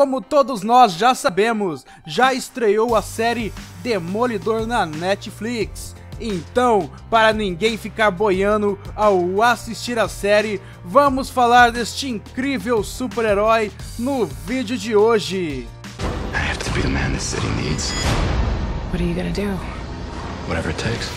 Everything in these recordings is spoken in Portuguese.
como todos nós já sabemos, já estreou a série Demolidor na Netflix. Então, para ninguém ficar boiando ao assistir a série, vamos falar deste incrível super-herói no vídeo de hoje. I have to be the man this city needs. What are you gonna do? Whatever it takes.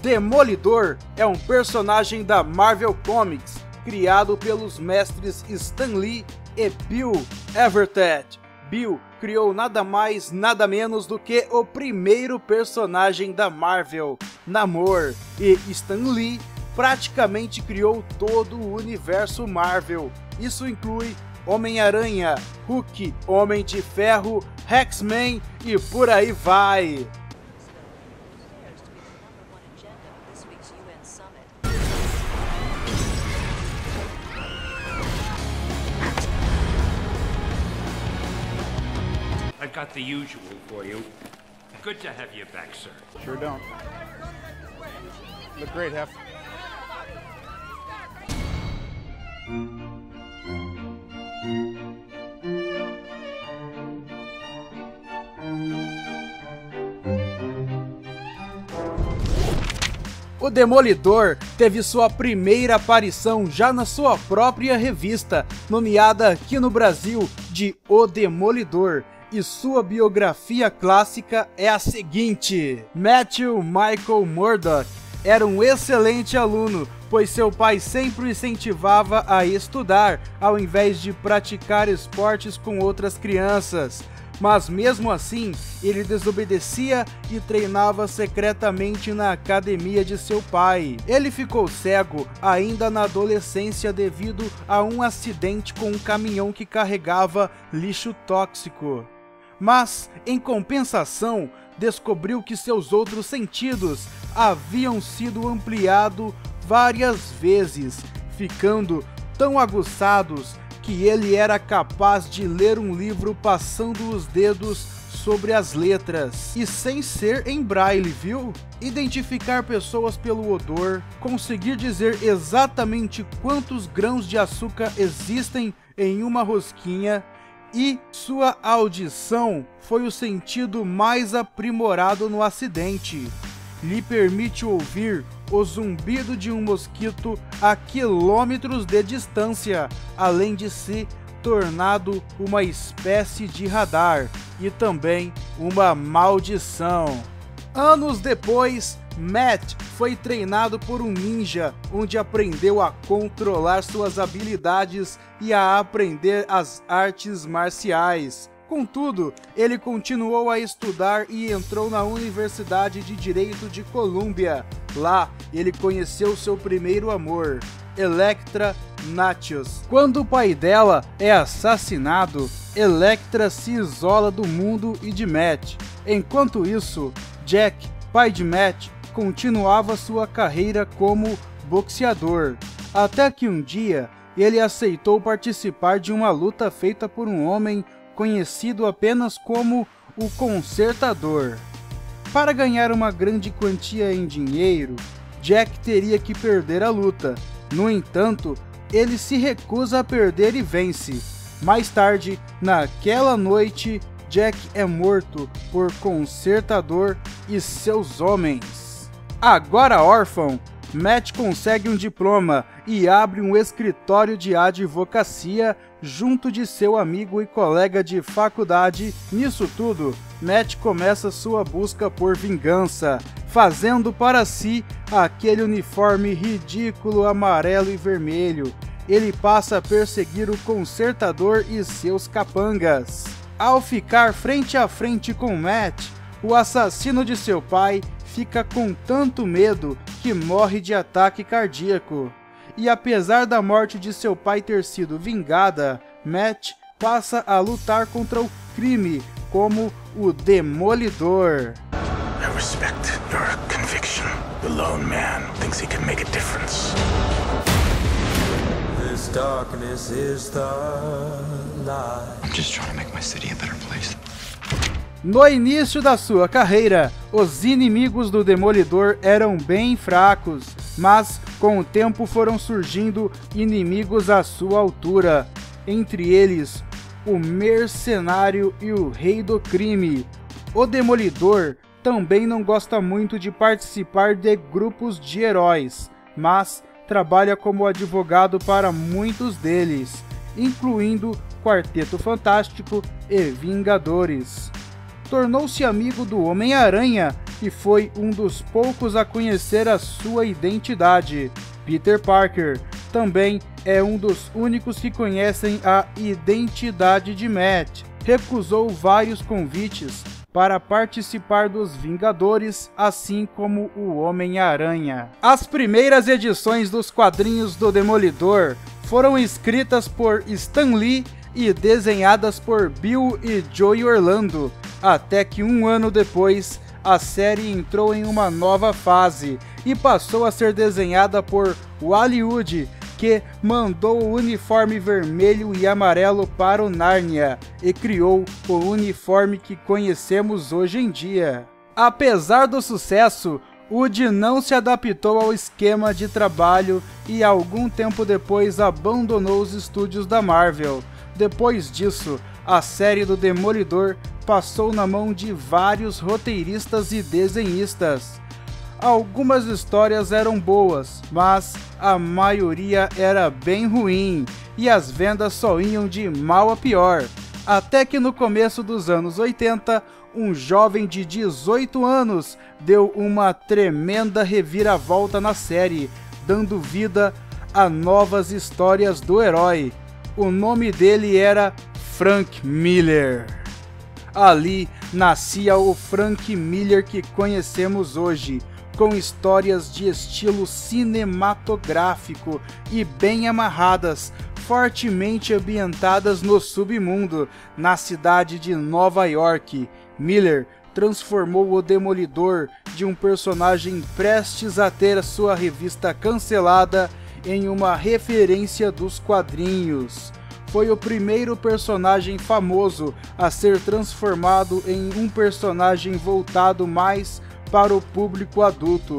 Demolidor é um personagem da Marvel Comics, criado pelos mestres Stan Lee e Bill Everett. Bill criou nada mais, nada menos do que o primeiro personagem da Marvel, Namor, e Stan Lee praticamente criou todo o universo Marvel. Isso inclui Homem-Aranha, Hulk, Homem de Ferro, X-Men e por aí vai. I've got the usual for you. Good to have you back, sir. Sure don't. Look great, Hef. O Demolidor teve sua primeira aparição já na sua própria revista, nomeada aqui no Brasil de O Demolidor. E sua biografia clássica é a seguinte: Matthew Michael Murdock era um excelente aluno, pois seu pai sempre o incentivava a estudar, ao invés de praticar esportes com outras crianças. Mas mesmo assim, ele desobedecia e treinava secretamente na academia de seu pai. Ele ficou cego ainda na adolescência devido a um acidente com um caminhão que carregava lixo tóxico. Mas, em compensação, descobriu que seus outros sentidos haviam sido ampliados várias vezes, ficando tão aguçados que ele era capaz de ler um livro passando os dedos sobre as letras, e sem ser em braille, viu? Identificar pessoas pelo odor, conseguir dizer exatamente quantos grãos de açúcar existem em uma rosquinha, e sua audição foi o sentido mais aprimorado no acidente. Lhe permite ouvir o zumbido de um mosquito a quilômetros de distância, além de se tornado uma espécie de radar e também uma maldição. Anos depois, Matt foi treinado por um ninja, onde aprendeu a controlar suas habilidades e a aprender as artes marciais. Contudo, ele continuou a estudar e entrou na Universidade de Direito de Colômbia. Lá, ele conheceu seu primeiro amor, Elektra Natchios. Quando o pai dela é assassinado, Elektra se isola do mundo e de Matt. Enquanto isso, Jack, pai de Matt, continuava sua carreira como boxeador, até que um dia ele aceitou participar de uma luta feita por um homem conhecido apenas como o Consertador. Para ganhar uma grande quantia em dinheiro, Jack teria que perder a luta. No entanto, ele se recusa a perder e vence. Mais tarde, naquela noite, Jack é morto por Consertador e seus homens. Agora órfão, Matt consegue um diploma e abre um escritório de advocacia junto de seu amigo e colega de faculdade. Nisso tudo, Matt começa sua busca por vingança, fazendo para si aquele uniforme ridículo amarelo e vermelho. Ele passa a perseguir o Consertador e seus capangas. Ao ficar frente a frente com Matt, o assassino de seu pai fica com tanto medo que morre de ataque cardíaco. E apesar da morte de seu pai ter sido vingada, Matt passa a lutar contra o crime como o Demolidor. I respect your conviction. The lone man thinks he can make a difference. This darkness is the light. I'm just trying to make my city a better place. No início da sua carreira, os inimigos do Demolidor eram bem fracos, mas com o tempo foram surgindo inimigos à sua altura, entre eles o mercenário e o rei do crime. O Demolidor também não gosta muito de participar de grupos de heróis, mas trabalha como advogado para muitos deles, incluindo Quarteto Fantástico e Vingadores. Tornou-se amigo do Homem-Aranha e foi um dos poucos a conhecer a sua identidade. Peter Parker também é um dos únicos que conhecem a identidade de Matt. Recusou vários convites para participar dos Vingadores, assim como o Homem-Aranha. As primeiras edições dos quadrinhos do Demolidor foram escritas por Stan Lee e desenhadas por Bill e Joe Orlando, até que um ano depois a série entrou em uma nova fase e passou a ser desenhada por Wally Wood, que mandou o uniforme vermelho e amarelo para o Narnia e criou o uniforme que conhecemos hoje em dia. Apesar do sucesso, Wood não se adaptou ao esquema de trabalho e algum tempo depois abandonou os estúdios da Marvel. Depois disso, a série do Demolidor passou na mão de vários roteiristas e desenhistas. Algumas histórias eram boas, mas a maioria era bem ruim e as vendas só iam de mal a pior. Até que no começo dos anos 80, um jovem de 18 anos deu uma tremenda reviravolta na série, dando vida a novas histórias do herói. O nome dele era Frank Miller. Ali nascia o Frank Miller que conhecemos hoje, com histórias de estilo cinematográfico e bem amarradas, fortemente ambientadas no submundo, na cidade de Nova York. Miller transformou o Demolidor de um personagem prestes a ter sua revista cancelada em uma referência dos quadrinhos. Foi o primeiro personagem famoso a ser transformado em um personagem voltado mais para o público adulto.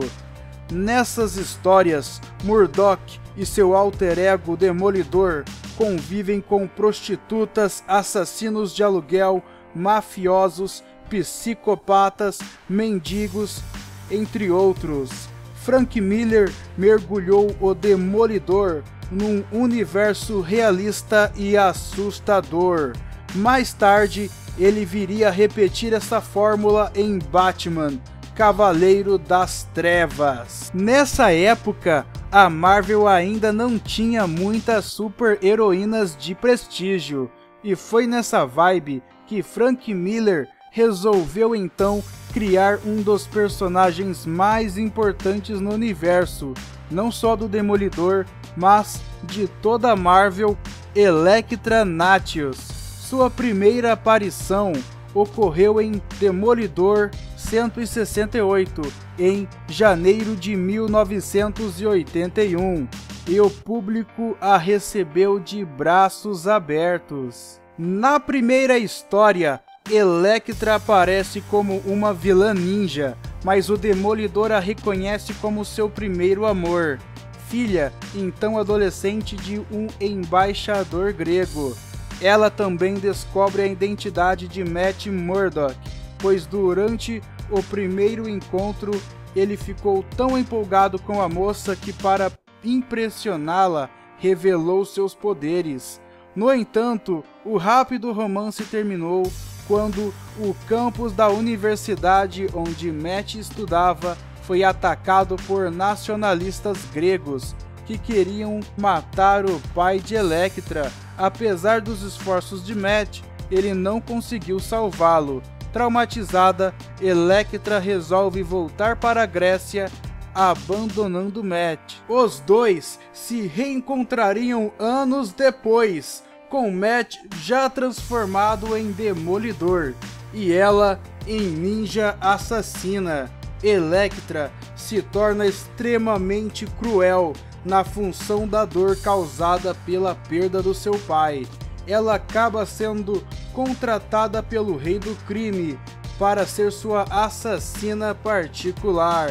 Nessas histórias, Murdock e seu alter ego Demolidor convivem com prostitutas, assassinos de aluguel, mafiosos, psicopatas, mendigos, entre outros. Frank Miller mergulhou o Demolidor num universo realista e assustador. Mais tarde, ele viria a repetir essa fórmula em Batman, Cavaleiro das Trevas. Nessa época, a Marvel ainda não tinha muitas super-heroínas de prestígio, e foi nessa vibe que Frank Miller resolveu então criar um dos personagens mais importantes no universo, não só do Demolidor, mas de toda a Marvel, Elektra Natchios. Sua primeira aparição ocorreu em Demolidor 168, em janeiro de 1981, e o público a recebeu de braços abertos. Na primeira história, Elektra aparece como uma vilã ninja, mas o Demolidor a reconhece como seu primeiro amor, filha, então adolescente de um embaixador grego. Ela também descobre a identidade de Matt Murdock, pois durante o primeiro encontro ele ficou tão empolgado com a moça que, para impressioná-la, revelou seus poderes. No entanto, o rápido romance terminou quando o campus da universidade onde Matt estudava foi atacado por nacionalistas gregos que queriam matar o pai de Elektra. Apesar dos esforços de Matt, ele não conseguiu salvá-lo. Traumatizada, Elektra resolve voltar para a Grécia, abandonando Matt. Os dois se reencontrariam anos depois, com Matt já transformado em Demolidor e ela em ninja assassina. Elektra se torna extremamente cruel na função da dor causada pela perda do seu pai. Ela acaba sendo contratada pelo Rei do Crime para ser sua assassina particular.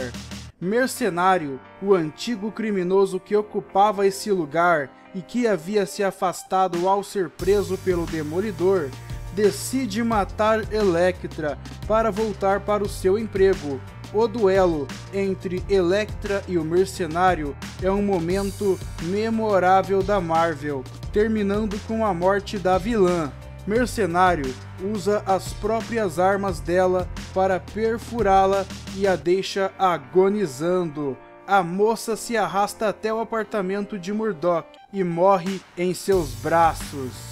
Mercenário, o antigo criminoso que ocupava esse lugar, e que havia se afastado ao ser preso pelo Demolidor, decide matar Elektra para voltar para o seu emprego. O duelo entre Elektra e o Mercenário é um momento memorável da Marvel, terminando com a morte da vilã. Mercenário usa as próprias armas dela para perfurá-la e a deixa agonizando. A moça se arrasta até o apartamento de Murdock e morre em seus braços.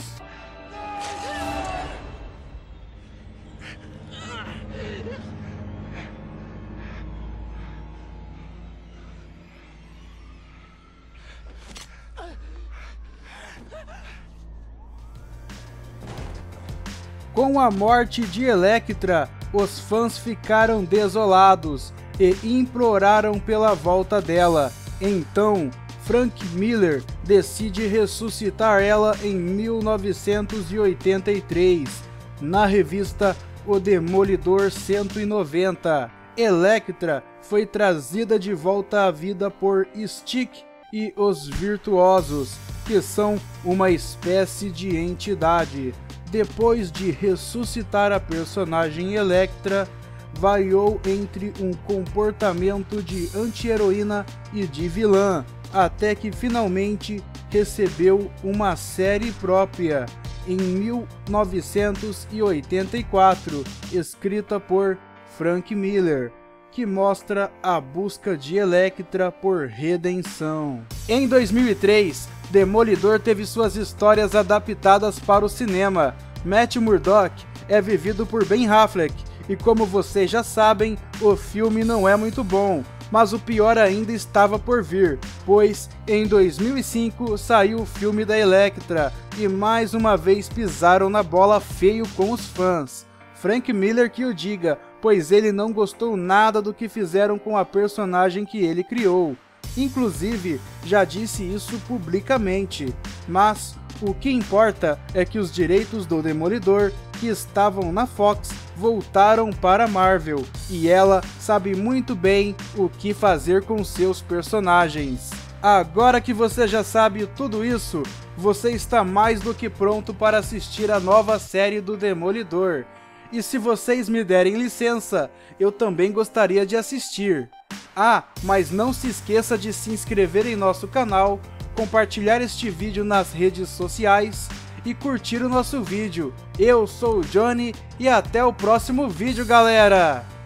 Com a morte de Elektra, os fãs ficaram desolados e imploraram pela volta dela. Então, Frank Miller decide ressuscitar ela em 1983, na revista O Demolidor 190. Elektra foi trazida de volta à vida por Stick e os Virtuosos, que são uma espécie de entidade. Depois de ressuscitar a personagem Elektra, variou entre um comportamento de anti-heroína e de vilã, até que finalmente recebeu uma série própria, em 1984, escrita por Frank Miller, que mostra a busca de Elektra por redenção. Em 2003, Demolidor teve suas histórias adaptadas para o cinema. Matt Murdock é vivido por Ben Affleck, e como vocês já sabem, o filme não é muito bom, mas o pior ainda estava por vir, pois em 2005 saiu o filme da Elektra, e mais uma vez pisaram na bola feio com os fãs. Frank Miller que o diga, pois ele não gostou nada do que fizeram com a personagem que ele criou. Inclusive, já disse isso publicamente, mas o que importa é que os direitos do Demolidor, que estavam na Fox, voltaram para a Marvel, e ela sabe muito bem o que fazer com seus personagens. Agora que você já sabe tudo isso, você está mais do que pronto para assistir a nova série do Demolidor. E se vocês me derem licença, eu também gostaria de assistir. Ah, mas não se esqueça de se inscrever em nosso canal, compartilhar este vídeo nas redes sociais e curtir o nosso vídeo. Eu sou o Johnny e até o próximo vídeo, galera!